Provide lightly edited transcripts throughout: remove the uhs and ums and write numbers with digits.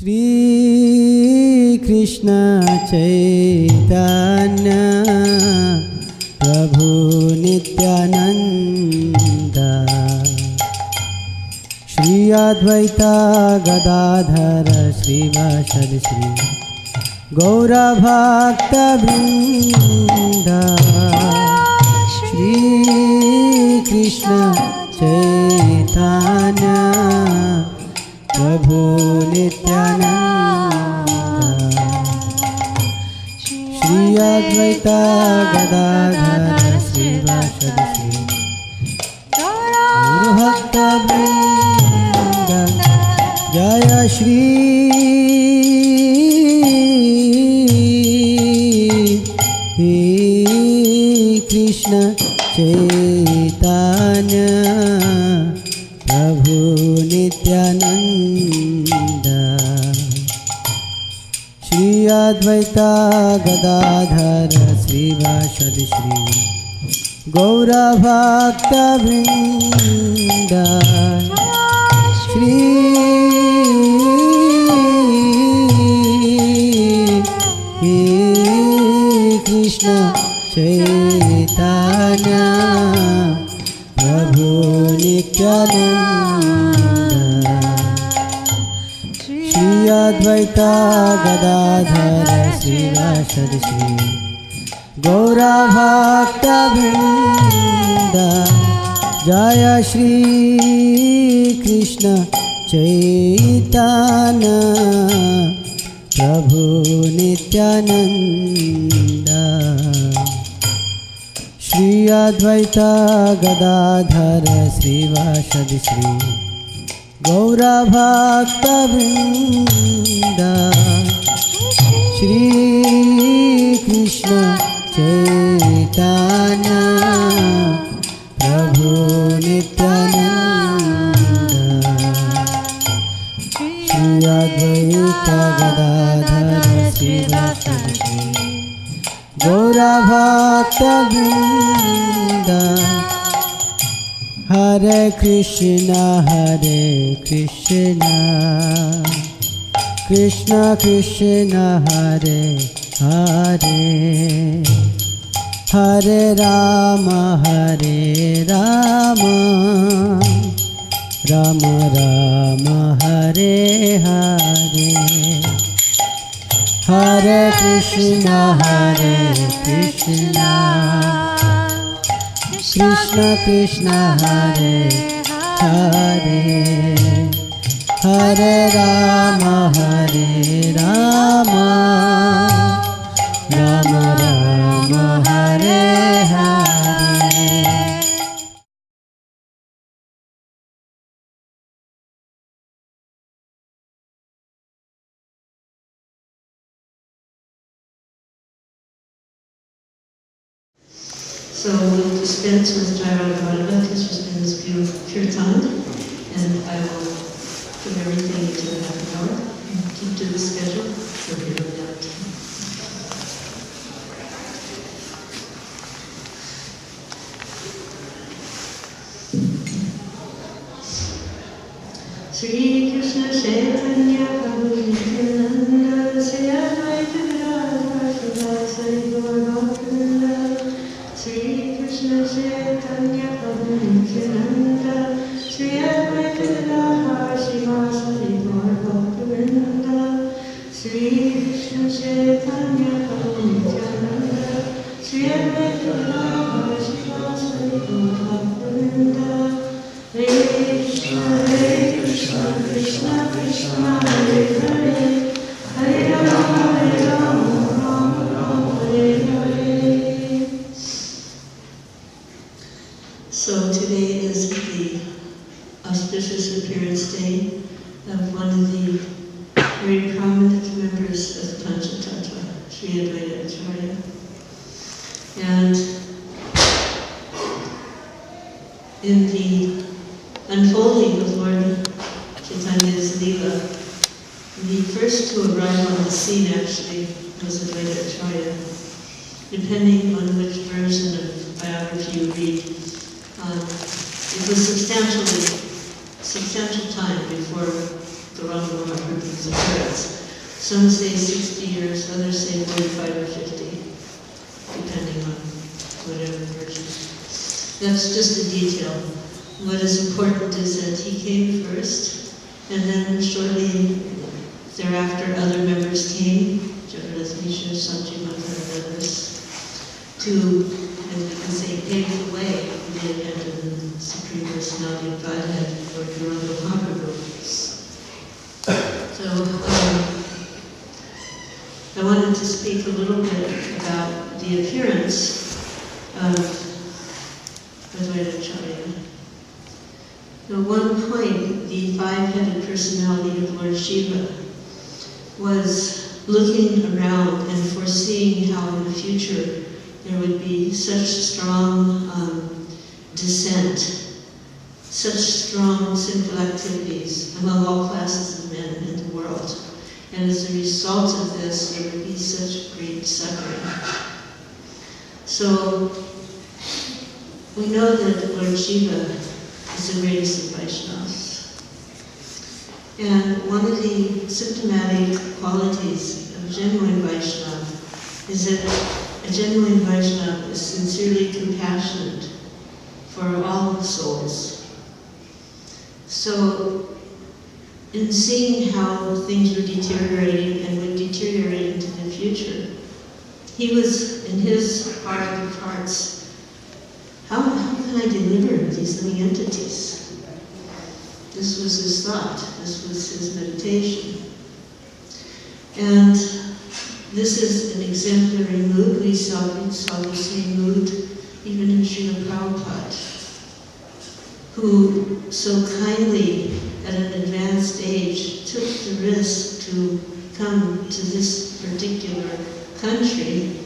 Shri Krishna Chaitanya Prabhu Nityananda Shri Advaita Gadadhara Srivasadi Shri Gaura Bhakta Vrinda Shri Krishna Chaitanya Prabhu Nityananda Shri Advaita Gadadhara Srivasadi Shri Gaura Bhakta Vrinda Jaya Shri Krishna Chaitanya Prabhu Nityananda Shri Advaita Gadadhara Srivasadi Shri Gaura Bhakta Vrinda Shri Krishna Chaitanya Prabhu Nityananda Shri Advaita Gadadhara Srivasadi Shri Gaura Bhakta Vrinda Jaya Shri Krishna Chaitanya Prabhu Nityananda Shri Advaita Gadadhara Srivasadi Shri Gaura Bhakta Vrinda Shri Krishna Chaitanya Prabhu Nityananda Shri Advaita Gadadhara Srivasadi Shri Gaura Bhakta Vrinda Hare Krishna Krishna Krishna Hare Hare Hare Rama Rama Rama Hare Hare Hare Krishna Krishna Krishna Hare Hare Hare Rama Rama Rama Hare Hare. So we'll dispense with Jairavadava because she's been this beautiful kirtan, and I will put everything into the half an hour and keep to the schedule for here on out. Sri Krishna Chaitanya Prabhu Nityananda Sri Advaita Gadadhara Srivasadi Gaura Bhakta Vrinda Sri Krishna Chaitanya Prabhu Nityananda Sri Advaita Gadadhara Srivasadi Gaura Bhakta Vrinda Sri Krishna Chaitanya Prabhu Nityananda Sri Advaita Gadadhara Srivasadi Gaura Bhakta Vrinda Hare Krishna Krishna Krishna Hare Hare Hare Rama Rama Hare Hare. So today is the auspicious appearance day of one of the very prominent members of the Panchatattva, Sri Advaita Acharya. And in the unfolding of Lord Chaitanya's Leela, the first to arrive on the scene actually was Advaita Acharya. Depending on which version of biography you read, it was substantial time before the Rama Mahaprabhu's appearance. Some say 60 years, others say 45 or 50, depending on whatever version. That's just a detail. What is important is that he came first, and then shortly thereafter other members came, Jagannathisha, Sanjivana, and others, to, as we can say, pave the way for the advent of the Supreme Personality of Godhead, or Garuda Mahaprabhu. So, I wanted to speak a little bit about the appearance of Advaita Acharya. At one point, the five-headed personality of Lord Shiva was looking around and foreseeing how in the future there would be such strong dissent, such strong sinful activities among all classes of men in the world. And as a result of this, there would be such great suffering. So, we know that Lord Shiva is the greatest of Vaishnavas. And one of the symptomatic qualities of genuine Vaishnava is that a genuine Vaishnava is sincerely compassionate for all souls. So, in seeing how things were deteriorating and would deteriorate into the future, he was, in his heart of hearts, how can I deliver these living entities? This was his thought, this was his meditation. And this is an exemplary mood. We saw the same mood even in Srila Prabhupada, who so kindly, at an advanced age, took the risk to come to this particular country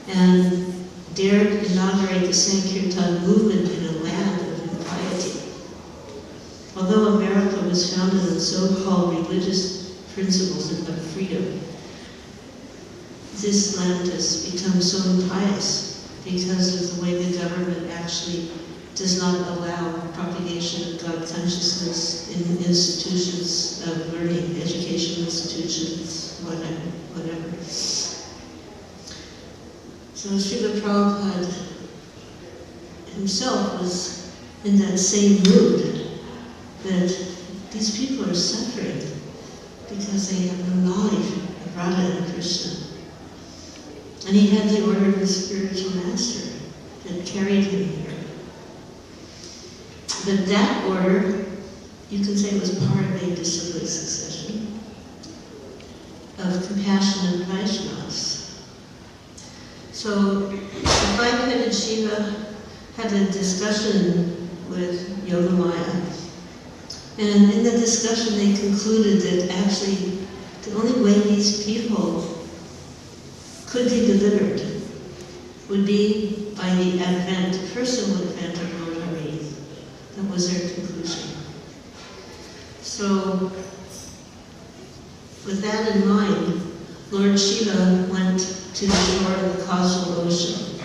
and dared inaugurate the Sankirtan movement in a land of impiety. Although America was founded on so-called religious principles of freedom, this land has become so impious because of the way the government actually does not allow propagation of God consciousness in institutions of learning, educational institutions, whatever. So Srila Prabhupada himself was in that same mood, that these people are suffering because they have no knowledge of Radha and Krishna. And he had the order of the spiritual master that carried him here. But that order, you can say, was part of a disciplic succession of compassionate Vaishnavas. So the five-headed Shiva had a discussion with Yogamaya. And in the discussion they concluded that actually the only way these people could be delivered would be by the advent, personal advent of Lord Hari. That was their conclusion. So, with that in mind, Lord Shiva went to the shore of the causal ocean,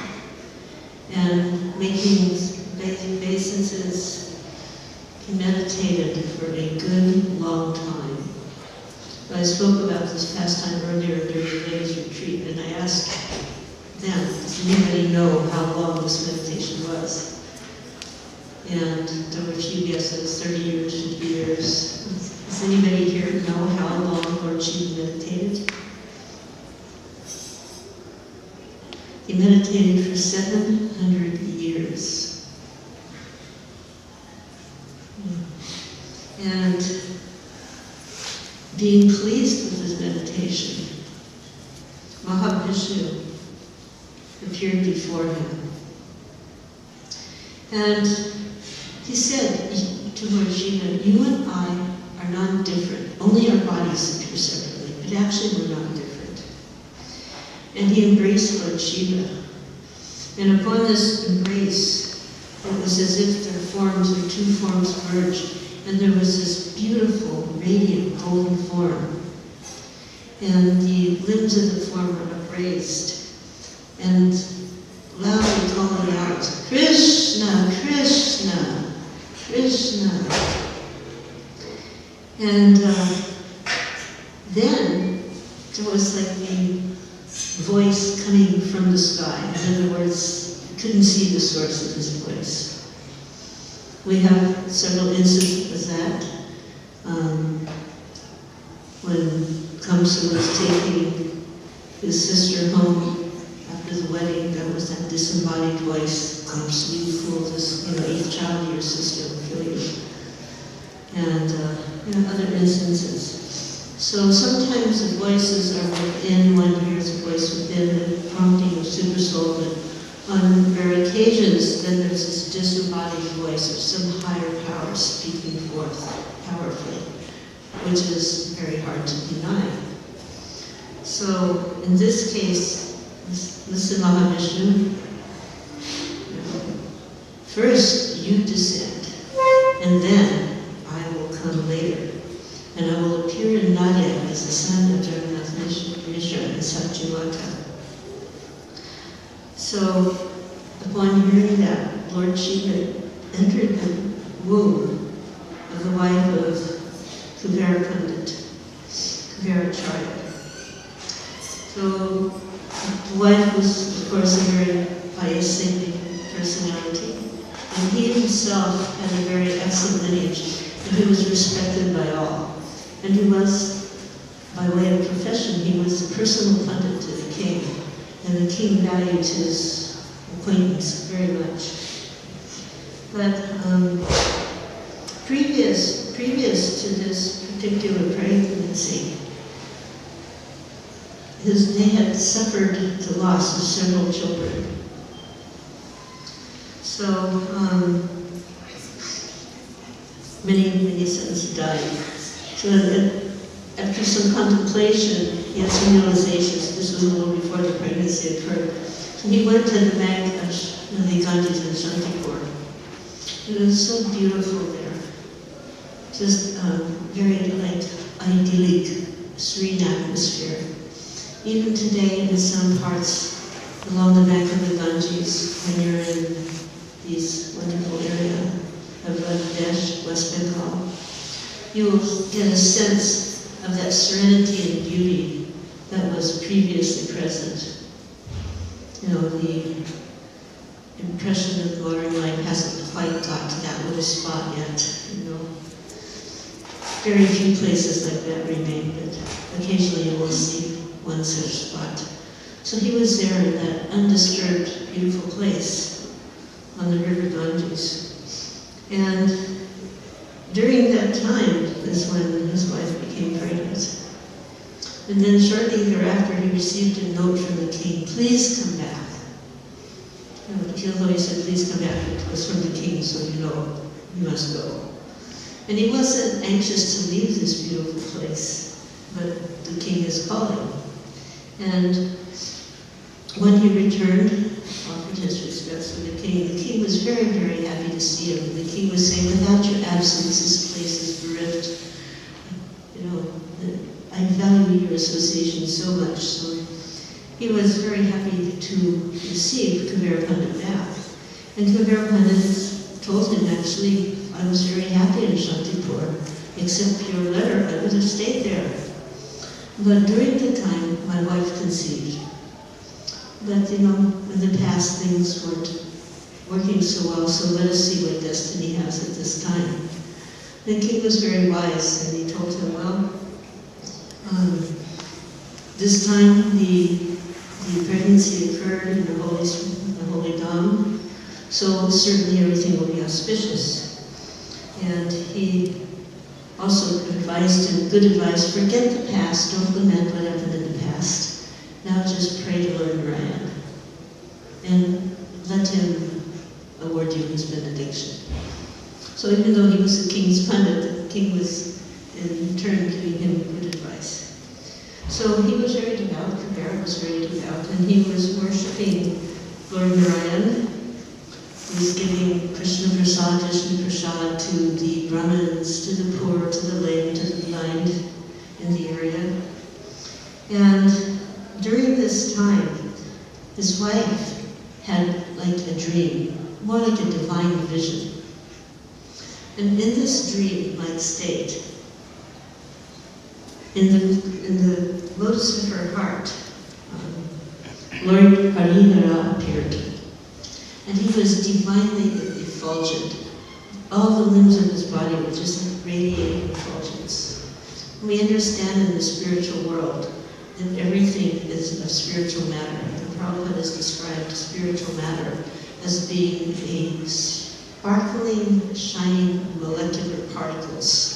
and making obeisances, he meditated for a good long time. I spoke about this pastime earlier during the day's retreat, and I asked them, does anybody know how long this meditation was? And there were a few guesses, 30 years, 50 years. Does anybody here know how long Lord Shiva meditated? He meditated for 700 years. And being pleased with his meditation, Mahavishnu appeared before him. And he said to Lord Shiva, you and I are not different. Only our bodies appear separately, but actually we're not different. And he embraced Lord Shiva. And upon this embrace, it was as if their forms, their two forms merged, and there was this beautiful, radiant, golden form. And the limbs of the form were upraised, and loudly calling out, Krishna, Krishna, Krishna. And then It was like the voice coming from the sky. In other words, you couldn't see the source of his voice. We have several instances of that. When Kamsa was taking his sister home after the wedding, there was that disembodied voice, Kamsa, you fool, this 8th child of your sister will kill you. And other instances. So sometimes the voices are within, one hears a voice within, the prompting of supersoul, but on rare occasions, then there's this disembodied voice of some higher power speaking forth powerfully, which is very hard to deny. So in this case, listen, Mahavishnu, first you descend, and then I will come later. And I will appear in Nadia as the son of Jagannath Mishra and Satyamata. So, upon hearing that, Lord Shiva entered the womb of the wife of Kuvera Pandit, Kuvera Acharya. So, the wife was, of course, a very pious, saintly personality, and he himself had a very excellent lineage, and he was respected by all. And he was, by way of profession, he was the personal pundit to the king, and the king valued his acquaintance very much. But previous to this particular pregnancy, they had suffered the loss of several children. So many sons died. So after some contemplation, he had some realizations. This was a little before the pregnancy occurred. So he went to the bank of the Ganges in Shantipur. It was so beautiful there. Just very idyllic, serene atmosphere. Even today, in some parts along the bank of the Ganges, when you're in these wonderful area of Bangladesh, West Bengal, you will get a sense of that serenity and beauty that was previously present. The impression of modern life hasn't quite got to that little spot yet. Very few places like that remain, but occasionally you will see one such spot. So he was there in that undisturbed, beautiful place on the river Ganges. And during that time is when his wife became pregnant. And then shortly thereafter, he received a note from the king, please come back. He said, please come back. It was from the king, so you must go. And he wasn't anxious to leave this beautiful place, but the king is calling. And when he returned, offered his respects to the king was very, very happy to see him. The king was saying, without your absence, this place is bereft. I value your association so much. So he was very happy to receive Kuvera Pandit back. And Kuvera Pandit told him, actually, I was very happy in Shantipur, except for your letter, I would have stayed there. But during the time, my wife conceived. But in the past, things weren't working so well, so let us see what destiny has at this time. The king was very wise, and he told him, well, this time the pregnancy occurred in the holy Dham, so certainly everything will be auspicious. And he also advised him, good advice, forget the past, don't lament what happened in the past. Now just pray to Lord Narayan, and let him award you his benediction. So even though he was the king's pundit, the king was in turn giving him good advice. So he was very devout, Kuvera was very devout, and he was worshipping Lord Narayan. He was giving Krishna Prasad, Vishnu Prasad to the Brahmins, to the poor, to the lame, to the blind in the area. And during this time, his wife had like a dream, more like a divine vision. And in this dream-like state, In the lotus of her heart, Lord Harinara appeared, and he was divinely effulgent. All the limbs of his body were just like radiating effulgence. We understand in the spiritual world that everything is of spiritual matter. The Prabhupada has described spiritual matter as being a sparkling, shining molecular particles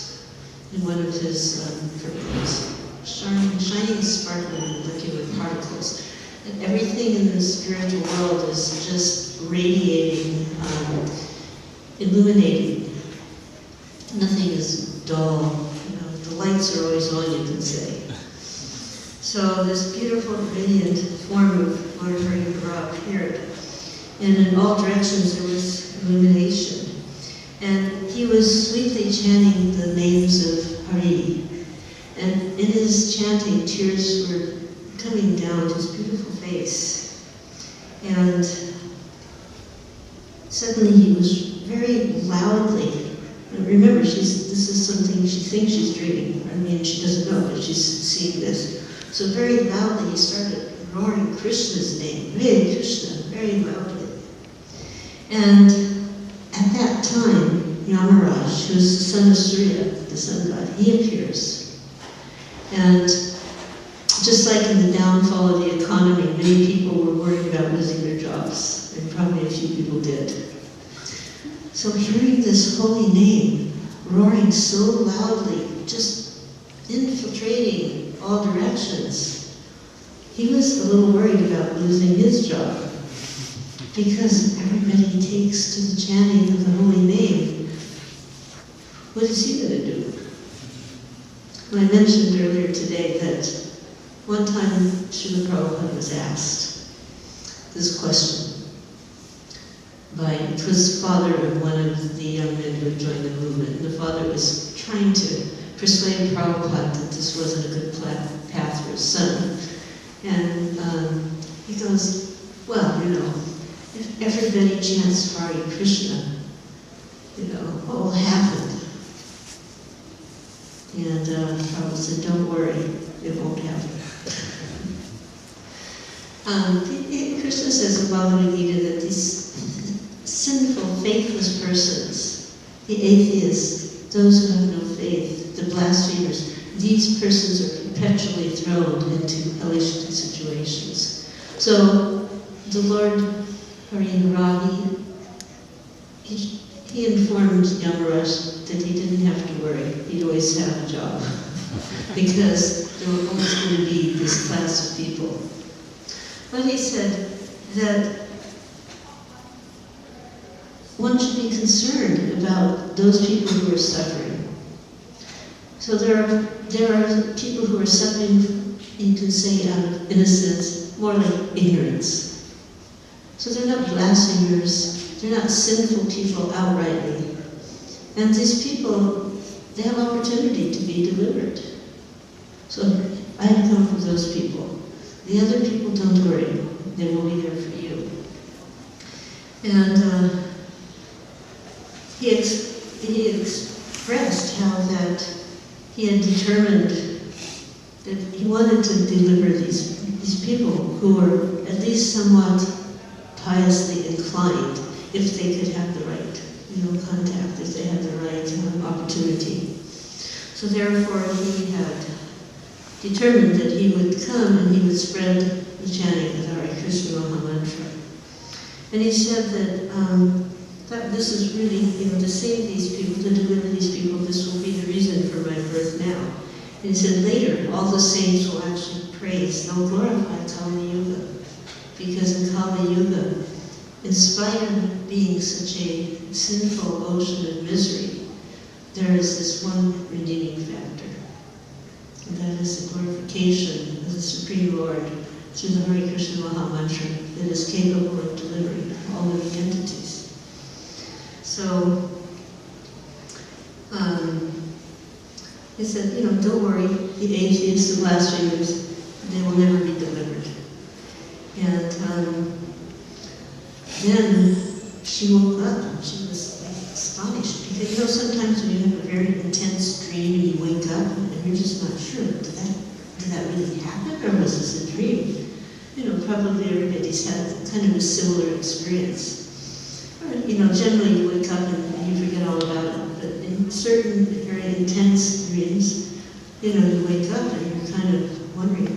in one of his formulas. Shining, sparkling molecular particles. And everything in the spiritual world is just radiating, illuminating. Nothing is dull. The lights are always on, you can say. So this beautiful, radiant form of Lord Harinara appeared. And in all directions there was illumination. And he was sweetly chanting the names of Hari. And in his chanting, tears were coming down his beautiful face. And suddenly he was very loudly, and remember, this is something she thinks she's dreaming. I mean, she doesn't know, but she's seeing this. So very loudly he started roaring Krishna's name, Hare Krishna, very loudly. And at that time, Yamaraj, who is the son of Surya, the sun god, he appears. And just like in the downfall of the economy, many people were worried about losing their jobs, and probably a few people did. So hearing this holy name, roaring so loudly, just infiltrating all directions, he was a little worried about losing his job, because everybody takes to the chanting of the holy name. What is he going to do? Well, I mentioned earlier today that one time Srila Prabhupada was asked this question by, it was father of one of the young men who had joined the movement, and the father was trying to persuade Prabhupada that this wasn't a good path for his son. And he goes, well, if everybody chants Hare Krishna, what will happen? And Prabhupada said, don't worry, it won't happen. Krishna says in Bhagavad Gita that these sinful, faithless persons, the atheists, those who have no faith, the blasphemers, these persons are perpetually thrown into hellish situations. So the Lord Harinara, he informed Yamaraj that he didn't have to worry, he'd always have a job, because there were always going to be this class of people. But he said that one should be concerned about those people who are suffering. So there are people who are suffering, you can say out of innocence, more like ignorance. So they're not blasphemers, they're not sinful people outrightly. And these people, they have opportunity to be delivered. So I have come for those people. The other people, don't worry, they will be there for you. And he expressed how that he had determined that he wanted to deliver these people who were at least somewhat piously inclined, if they could have the right contact, if they had the right opportunity. So therefore he had determined that he would come and he would spread the chanting of the Hare Krishna Maha Mantra. And he said that this is really, to save these people, to deliver these people, this will be the reason for my birth now. And he said later, all the saints will actually praise, they'll glorify Kali Yuga. Because in Kali Yuga, in spite of being such a sinful ocean of misery, there is this one redeeming factor. And that is the glorification of the Supreme Lord through the Hare Krishna Maha Mantra that is capable of delivering all living entities. So, he said, don't worry, the atheists, the blasphemers, they will never be delivered. And then she woke up and she was astonished. Because sometimes when you have a very intense dream and you wake up and and you're just not sure, did that really happen, or was this a dream? Probably everybody's had kind of a similar experience. Or, generally you wake up and you forget all about it, but in certain very intense dreams, you wake up and you're kind of wondering,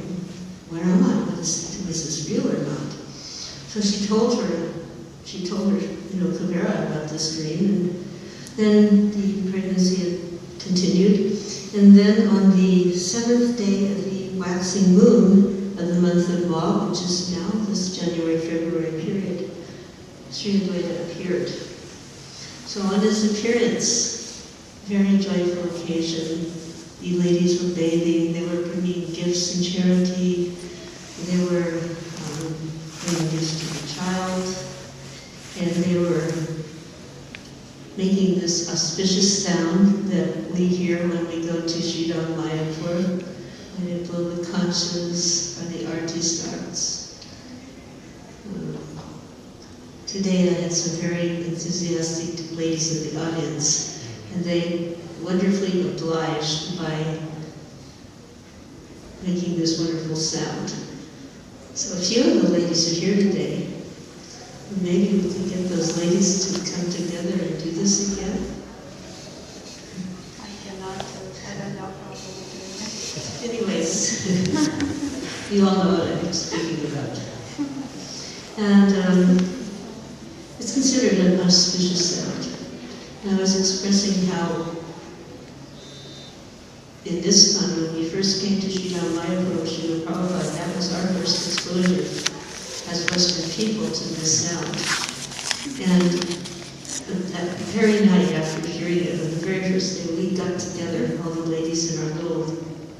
where am I? Was this real or not? So she told her, Kavera about this dream, and then the pregnancy had continued. And then on the 7th day of the waxing moon of the month of Magh, which is now this January-February period, Sri Advaita appeared. So on his appearance, very joyful occasion, the ladies were bathing, they were bringing gifts and charity, they were bringing gifts to the child, and they were making this auspicious sound that we hear when we go to Sridham Mayapur, when they blow the conchas or the arti starts. Today I had some very enthusiastic ladies in the audience, and they wonderfully obliged by making this wonderful sound. So a few of the ladies are here today. Maybe we can get those ladies to come together and do this again. I cannot, I don't know how to do it. Anyways, you all know what I'm speaking about. And it's considered an auspicious sound. And I was expressing how in this time, when we first came to Sridham Mayapur with Srila Prabhupada, that was our first exposure as Western people to this sound. And that very night after hearing it, on the very first day, we got together, all the ladies in our little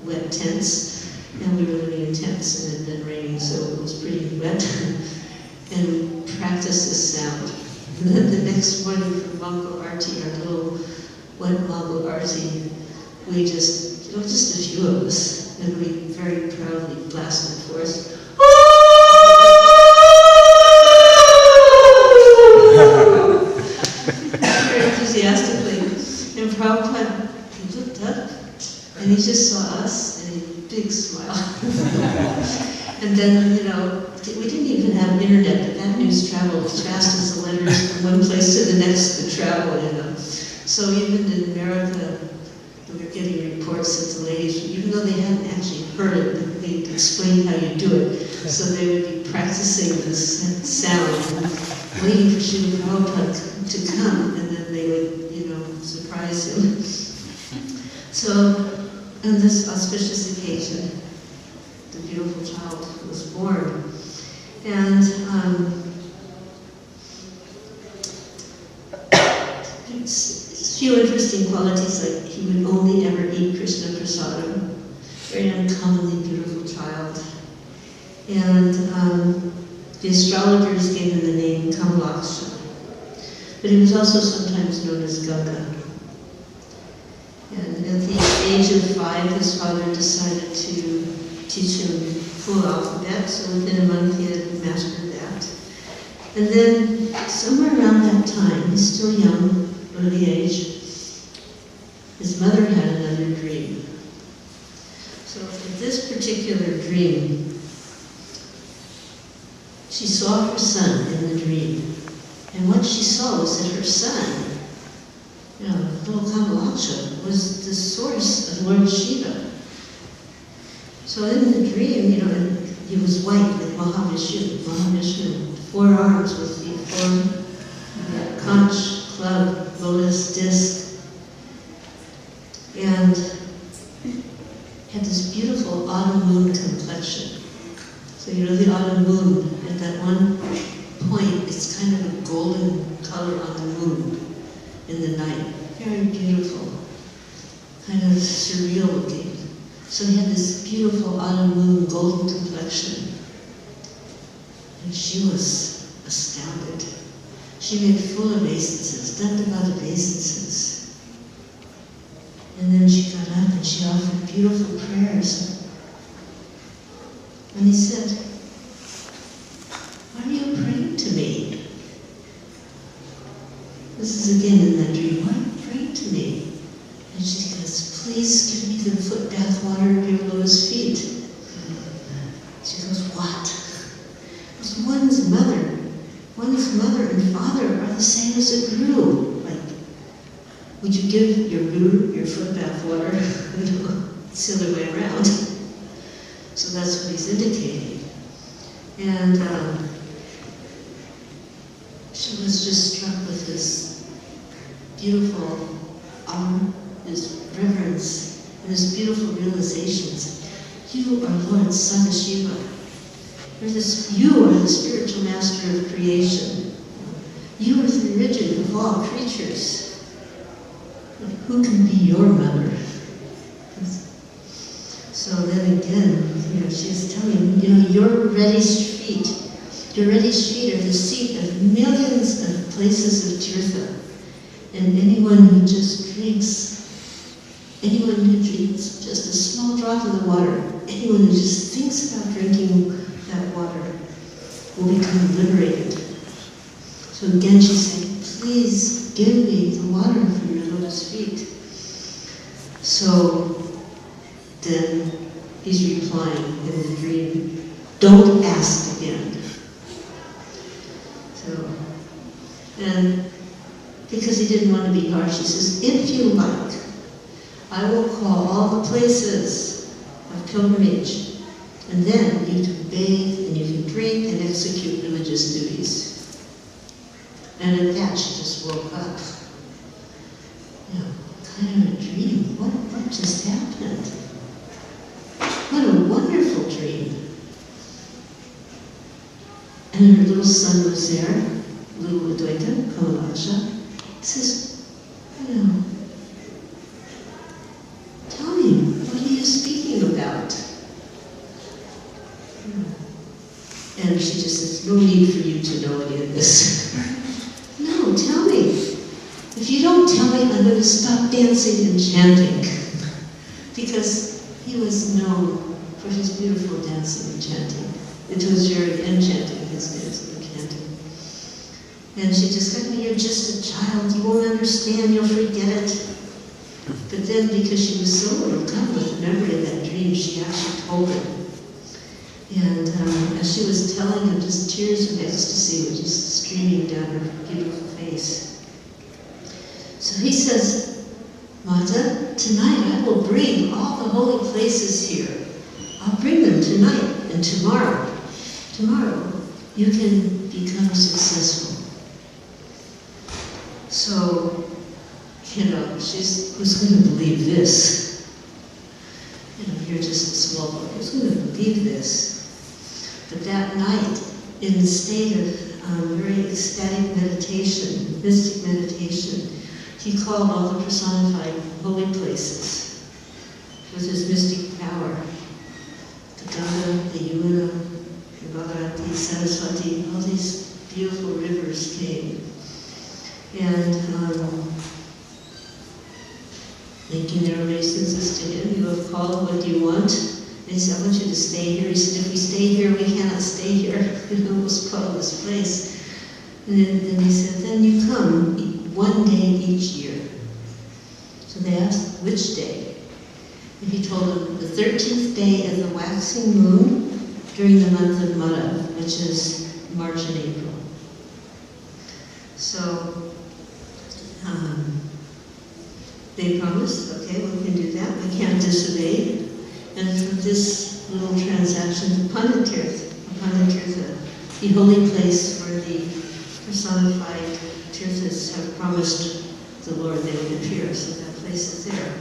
wet tents, and we were living in tents, and it had been raining, so it was pretty wet, and we practiced this sound. And then the next morning for Mangal Arti, our little wet Mangal Arti, we just a few of us, and we very proudly blasted forth. Very enthusiastically. And Prabhupada, he looked up, and he just saw us, and he had a big smile. And then, we didn't even have internet, but that news traveled as fast as the letters from one place to the next could travel, So even in America, we were getting reports that the ladies, even though they hadn't actually heard it, they explained how you do it. So they would be practicing this sound, waiting for Srila Prabhupada to come, and then they would, surprise him. So, on this auspicious occasion, the beautiful child was born. And a few interesting qualities, like he would only ever eat Krishna prasadam, very uncommonly beautiful child. And the astrologers gave him the name Kamalaksha, but he was also sometimes known as Ganga. And at the age of 5, his father decided to teach him full alphabet, so within a month he had mastered that. And then, somewhere around that time, he's still young, early age, his mother had another dream. So in this particular dream, she saw her son in the dream. And what she saw was that her son, little Kamalaksha, was the source of Lord Shiva. So in the dream, he was white like Mahavishnu, 4 arms with the 4 conch, club, lotus, disc, and had this beautiful autumn moon complexion. So the autumn moon, at that one point, it's kind of a golden color on the moon in the night. Very beautiful, kind of surreal looking. So he had this beautiful autumn moon golden complexion. And she was astounded. She made full obeisances, dandavata obeisances. And then she got up and she offered beautiful prayers. And he said, "Why are you praying to me?" This is again in that dream. "Why are you praying to me?" And And she goes, please give me the foot bath water of your lotus feet. She goes, what? Because one's mother and father are the same as a guru. Like, would you give your guru your foot bath water? It's the other way around. So that's what he's indicating. And she was just struck with this beautiful his reverence and his beautiful realizations. You are Lord Son Shiva. You are the spiritual master of creation. You are the origin of all creatures. Who can be your mother? So then again, she's telling him, your reddish feet are the seat of millions of places of tirtha. And anyone who drinks just a small drop of the water, anyone who just thinks about drinking that water will become liberated. So again she's saying, please give me the water from your lotus feet. So then he's replying in the dream, don't ask again. So, and because he didn't want to be harsh, he says, if you like, I will call all the places of pilgrimage, and then you can bathe and you can drink and execute religious duties. And at that she just woke up. Kind of a dream. What just happened? What a wonderful dream. And her little son was there, little Advaita, Kamalaksha. He says, tell me, what are you speaking about? And she just says, no need for you to know any of this. No, tell me. If you don't tell me, I'm going to stop dancing and chanting. Because he was known for his beautiful dancing and chanting. It was very enchanting, his dancing and chanting. And she just said, you're just a child, you won't understand, you'll forget it. But then, because she was so overcome with memory of that dream, she actually told him. And as she was telling him, just tears of ecstasy were just streaming down her beautiful face. So he says, Mata, tonight I will bring all the holy places here. I'll bring them tonight and tomorrow. Tomorrow you can become successful. So, who's going to believe this? You're just a small boy. Who's going to believe this? But that night, in the state of very ecstatic meditation, mystic meditation, he called all the personified holy places with his mystic power. The Ganga, the Yamuna, the Bhagirati, Saraswati, all these beautiful rivers came. And making their obeisances to him, you have called, what do you want? And he said, I want you to stay here. He said, if we stay here, we cannot stay here. We'll spoil this place. And then he said, then you come one day each year. So they asked, which day? And he told them, the 13th day of the waxing moon during the month of Mara, which is March and April. So they promised, okay, we can do that. We can't disobey. And from this little transaction, Pandit Tirtha, the holy place where the personified Tirthas have promised the Lord they would appear, so that place is there.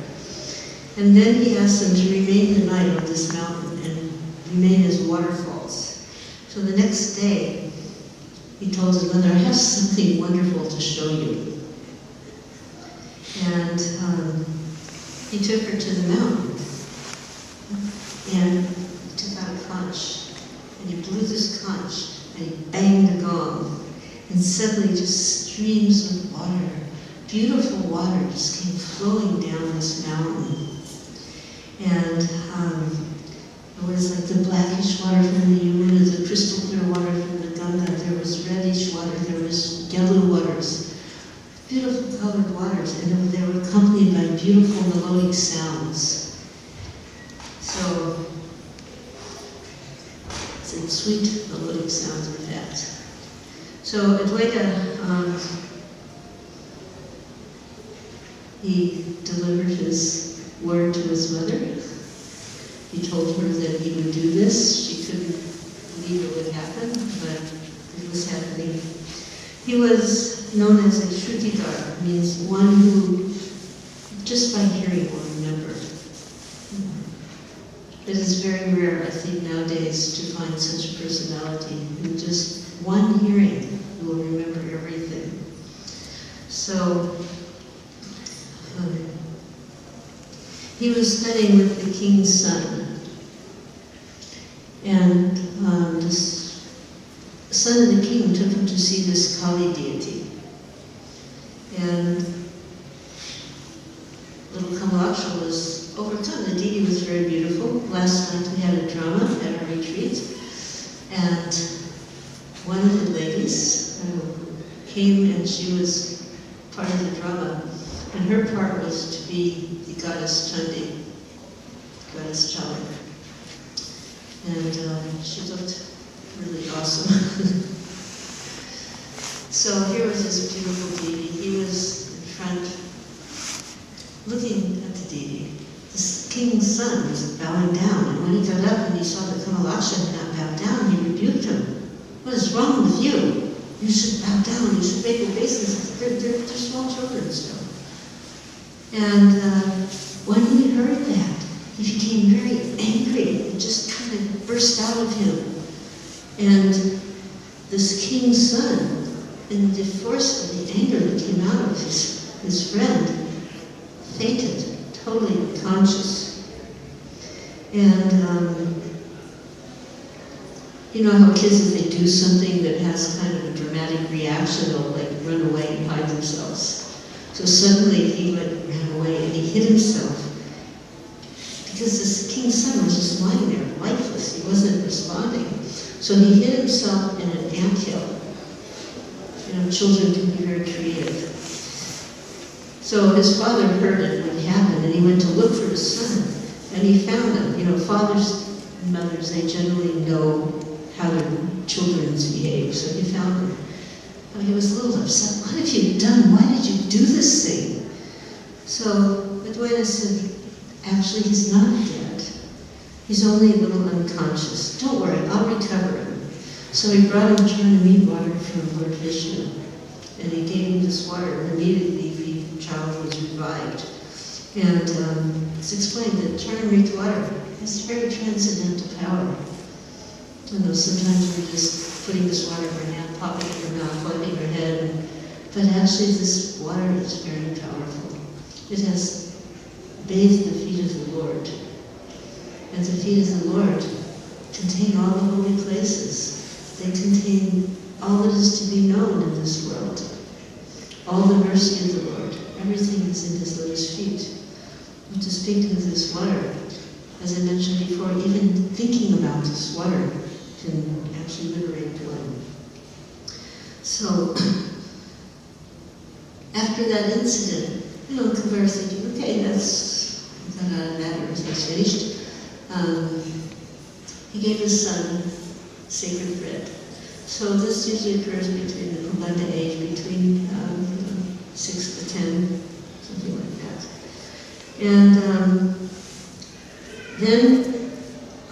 And then he asked them to remain the night on this mountain and remain as waterfalls. So the next day, he told his mother, I have something wonderful to show you. And he took her to the mountain. And he took out a conch. And he blew this conch. And he banged the gong. And suddenly just streams of water, beautiful water, just came flowing down this mountain. And it was like the blackish water from the Yamuna, the crystal clear water from the Ganga. There was reddish water, there was yellow waters. beautiful colored waters, and they were accompanied by beautiful melodic sounds. So, it's sweet melodic sounds of that. So Advaita, he delivered his word to his mother. He told her that he would do this. She couldn't believe it would happen, but it was happening. He was known as a Shrutidar, means one who, just by hearing, will remember. It is very rare, I think, nowadays to find such a personality who just one hearing will remember everything. So, he was studying with the king's son, and this son of the king took him to see this Kali deity. And little Kamalaksha was overcome. The deity was very beautiful. Last night we had a drama at our retreat, and one of the ladies came, and she was part of the drama, and her part was to be the goddess Chandi, goddess Chala. And she looked really awesome. So here was this beautiful deity. He was in front, looking at the deity. This king's son was bowing down, and when he got up and he saw that Kamalaksha had not bowed down, he rebuked him. "What is wrong with you? You should bow down. You should make obeisance. They're small children still." And when he heard that, he became very angry. It just kind of burst out of him. And this king's son, in the force of the anger that came out of his friend, fainted, totally unconscious. And you know how kids, if they do something that has kind of a dramatic reaction, they'll like run away and hide themselves. So suddenly he ran away and he hid himself, because this king's son was just lying there, lifeless. He wasn't responding. So he hid himself in an anthill. You know, children can be very creative. So his father heard it when it happened, and he went to look for his son, and he found him. You know, fathers and mothers, they generally know how their children behave, so he found him. But he was a little upset. "What have you done? Why did you do this thing?" So Advaita said, "Actually, he's not dead. He's only a little unconscious. Don't worry, I'll recover him." So he brought him Charnamrita water from Lord Vishnu, and he gave him this water, and immediately the child was revived. And it's explained that Charnamrita water has very transcendental power. You know, sometimes we're just putting this water in our hand, popping it in our mouth, wiping our head, but actually this water is very powerful. It has bathed the feet of the Lord, and the feet of the Lord contain all the holy places. They contain all that is to be known in this world. All the mercy of the Lord. Everything is in his lotus feet. And to speak of this water, as I mentioned before, even thinking about this water can actually liberate one. So, after that incident, you know, Kabir was thinking, okay, that's got out of that, everything's finished. He gave his son sacred bread. So this usually occurs between the Pulanda age, between 6 to 10, something like that. And then,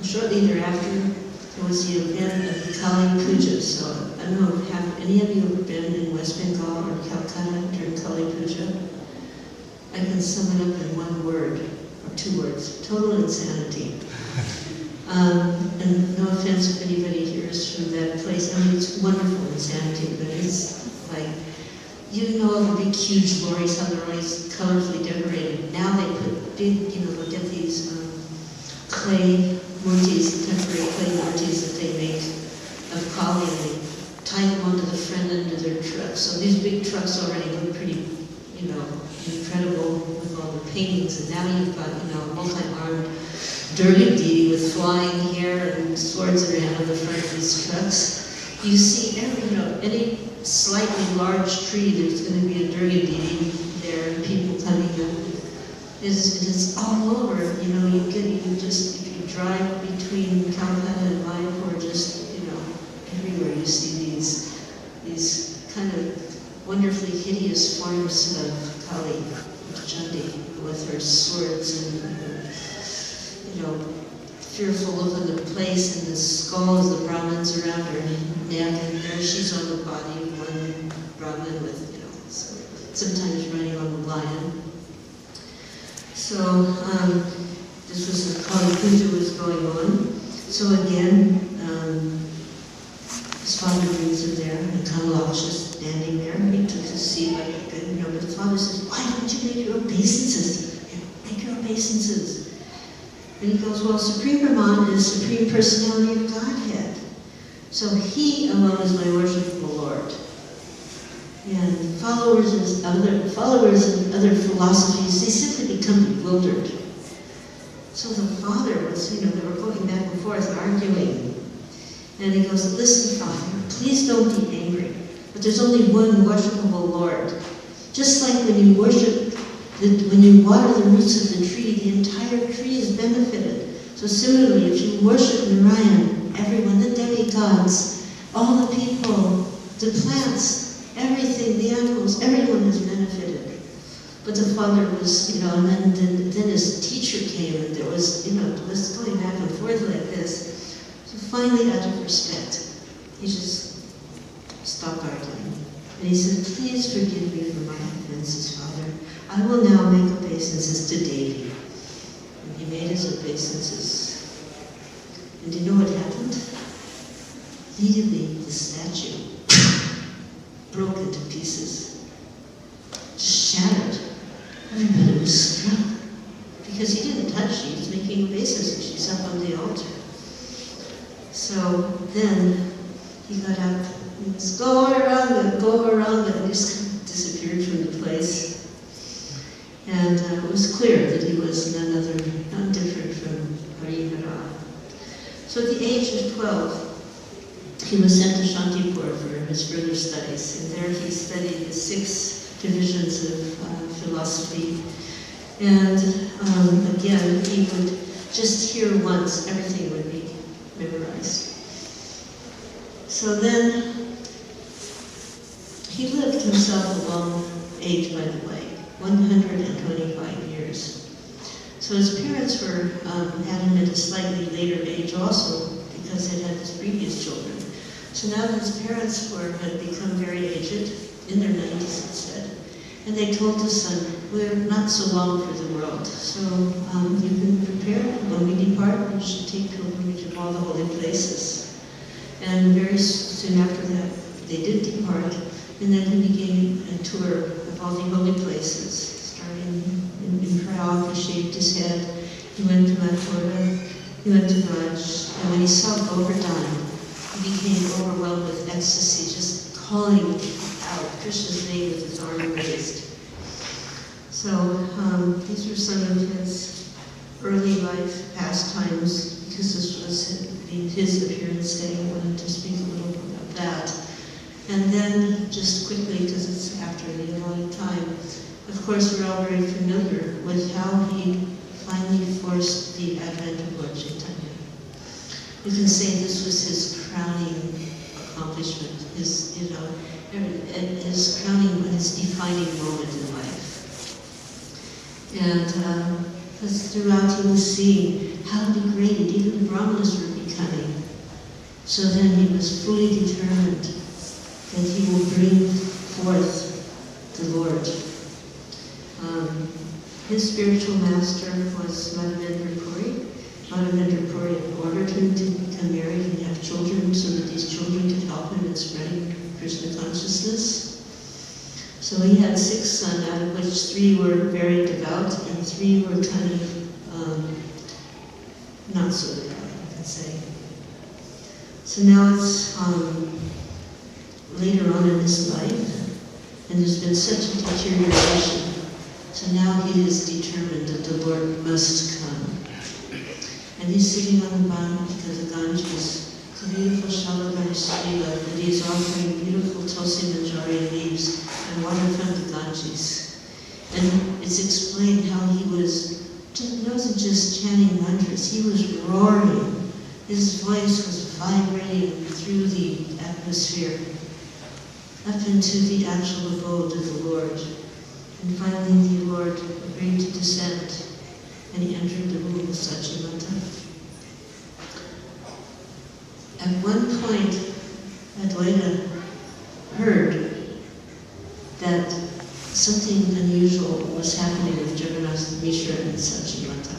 shortly thereafter, there was the event of the Kali Puja. So I don't know, have any of you ever been in West Bengal or Calcutta during Kali Puja? I can sum it up in one word, or two words: total insanity. And no offense if anybody here is from that place. I mean, it's wonderful insanity, but it's like, you know, all the big, huge lorries, how they're always colorfully decorated. Now they put big, you know, they'll get these clay murtis, temporary clay murtis that they make of Kali, and they tie them onto the front end of their trucks. So these big trucks already look pretty, you know, incredible with all the paintings, and now you've got, you know, multi-armed Durga deity with flying hair and swords that are out of the front of these trucks. You see every, you know, any slightly large tree, there's going to be a Durga Devi there, and people coming up. It is all over, you know, you just, if you drive between Calcutta and Mayapur, just, you know, everywhere you see these kind of wonderfully hideous forms of Kali, Chandi, with her swords and, you know, fearful look on the place, and the skull of the Brahmins around her neck, and there she's on the body of one Brahmin with, you know, sometimes running on the lion. So this was the Kali Puja was going on. So again, his father brings him there, and Kamalaksha is standing there. He took his seat like a good, you know, but the father says, "Why don't you make your obeisances? Make your obeisances." And he goes, "Well, Supreme Brahman is Supreme Personality of Godhead. So he alone is my worshipful Lord. And followers of other philosophies, they simply become bewildered." So the father was, you know, they were going back and forth arguing. And he goes, "Listen, Father, please don't be angry, but there's only one worshipable Lord. Just like when you worship, when you water the roots of the tree, the entire tree is benefited. So similarly, if you worship Narayan, everyone, the demigods, all the people, the plants, everything, the animals, everyone is benefited." But the father was, you know, and then his teacher came, and there was, you know, it was going back and forth like this. So finally, out of respect, he just stopped arguing. And he said, "Please forgive me for my offenses, Father. I will now make obeisances to Devi." And he made his obeisances. And do you know what happened? Immediately, the statue broke into pieces, just shattered. Everybody was struck, because he didn't touch her, he was making obeisances. She's up on the altar. So then he got up and was, go around, and just kind of disappeared from the place. And it was clear that he was none different from Harihara. So at the age of 12, he was sent to Shantipur for his further studies, and there he studied the 6 divisions of philosophy. And again, he would just hear once, everything would be memorized. So then, he lived himself a long age, by the way, 125 years. So his parents had him at a slightly later age also, because they had his previous children. So now his parents had become very aged, in their 90s it said, and they told his son, "We're not so long for the world, so you can prepare. When we depart, we should take pilgrimage of all the holy places." And very soon after that, they did depart, and then he began a tour of all the holy places, starting in Prague. He shaved his head, he went to Mathura, he went to Raj, and when he saw Govardhan, he became overwhelmed with ecstasy, just calling out Krishna's name with his arm raised. So these were some of his early life pastimes, because this was his appearance day. I wanted to speak a little about that. And then, just quickly, because it's after the allotted time, of course we're all very familiar with how he finally forced the advent of Lord Chaitanya. You can say this was his crowning accomplishment, his crowning, his defining moment in life. And because throughout he was seeing how degraded even the Brahmanas were becoming. So then he was fully determined that he will bring forth the Lord. His spiritual master was Malati Devi. Malati Devi ordered him to become married and have children so that these children could help him in spreading Krishna consciousness. So he had 6 sons, out of which 3 were very devout and 3 were kind of not so devout, I can say. So now it's later on in his life, and there's been such a deterioration. So now he is determined that the Lord must come. And he's sitting on the bank because the Ganges, it's a beautiful Shalabhai Srila, and he's offering beautiful Tulsi voice was vibrating through the atmosphere up into the actual abode of the Lord. And finally the Lord agreed to descend, and he entered the womb of Sachimanta. At one point, Advaita heard that something unusual was happening with Jagannatha Mishra and Sachimanta,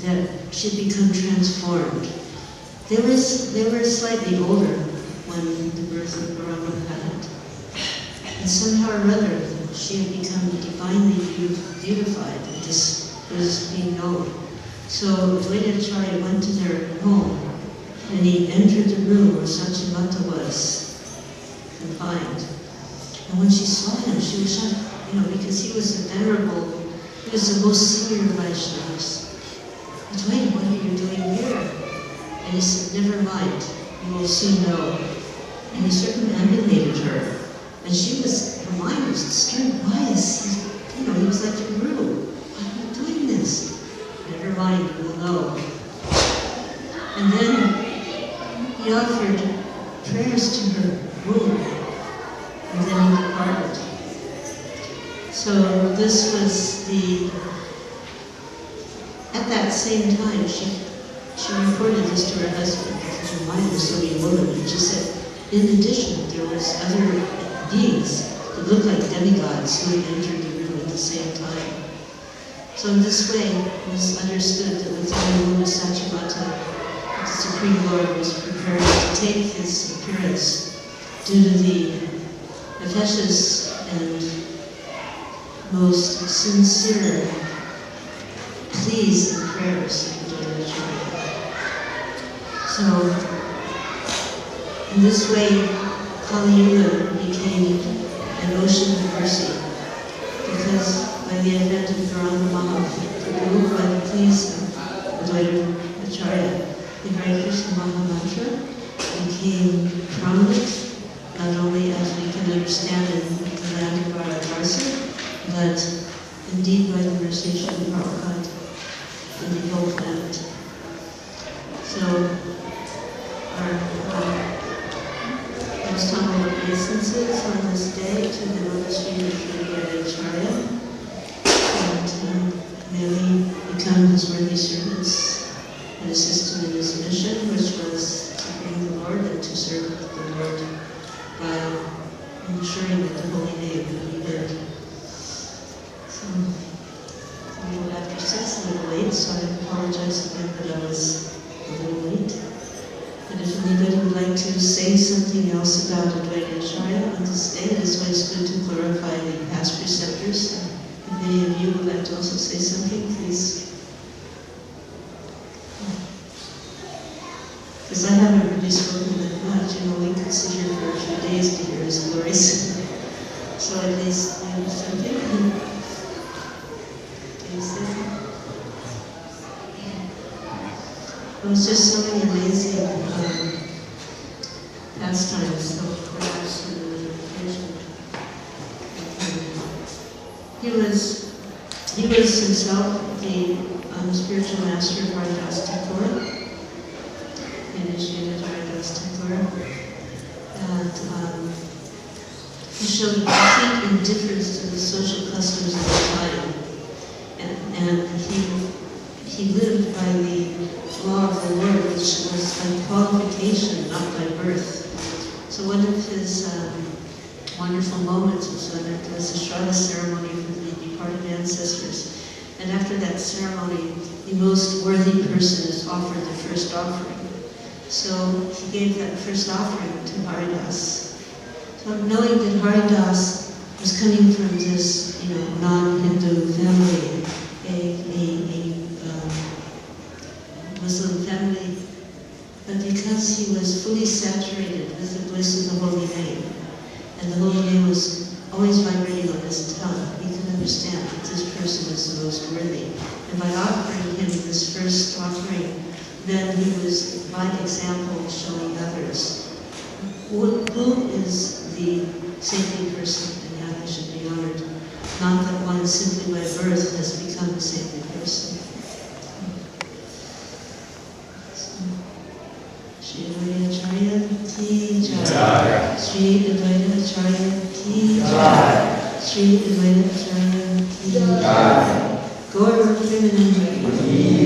that she had become transformed. They were slightly older when the birth of Brahma happened. And somehow or other, she had become divinely beautified, and this was being known. So Advaita Acharya went to their home, and he entered the room where Sachimanta was confined. And when she saw him, she was shocked, because he was he was the most senior of Vaishnavas. Advaita, what are you doing here? And he said, never mind, you will soon know. And he circumambulated her. And her mind was disturbed. Why is he, he was like a guru. Why are you doing this? Never mind, you will know. And then he offered prayers to her womb. And then he departed. So this was at that same time, she reported this to her husband because her mind was so bewildered. And she said, in addition, there was other beings that looked like demigods who had entered the room at the same time. So in this way, it was understood that within the womb of Sachimanta, the Supreme Lord was prepared to take his appearance due to the efficacious and most sincere pleas and prayers of the Acharya. So, in this way, Kali Yuga became an ocean of mercy, because by the advent of Dharma Mahaprabhu, by the pleas of Advaita Acharya, the Hare Krishna Maha Mantra became prominent, not only as we can understand in the land of Varanasi, but indeed by the mercy of Prabhupada in the whole planet. So, I was talking about obeisances on this day to the lotus feet of Sri Acharya, and may we become his worthy servants and assist him in his mission, which was to bring the Lord and to serve the Lord by ensuring that the holy name would be heard. So, a little after 6, a little late, so I apologize again that I was a little late. But if anybody would like to say something else about Advaita Acharya on this day, it is always good to clarify the past preceptors. If any of you would like to also say something, please. Because I haven't really spoken that much. We could sit here for a few days to hear his glories. So at least you have something. Can you say something? It was just so many amazing pastimes, so perhaps in the occasion. He was himself the spiritual master of Haridas Thakur. He initiated Haridas Thakur. And he showed a complete indifference to the social customs of the time. And he lived by the law of the Lord, which was by qualification, not by birth. So one of his wonderful moments was when it was a Shraddha ceremony for the departed ancestors. And after that ceremony, the most worthy person is offered the first offering. So he gave that first offering to Haridas. So knowing that Haridas was coming from this, non-Hindu family, a Muslim family, but because he was fully saturated with the bliss of the holy name, and the holy name was always vibrating on his tongue, he could understand that this person is the most worthy. And by offering him this first offering, then he was, by example, showing others who is the saintly person and how he should be honored. Not that one simply by birth has become a saintly person. So, Shri Advaita Acharya Ki Jai. Shri Advaita Acharya Ki Jai. Shri Advaita Acharya Ki Jai. Gaur Premanandi.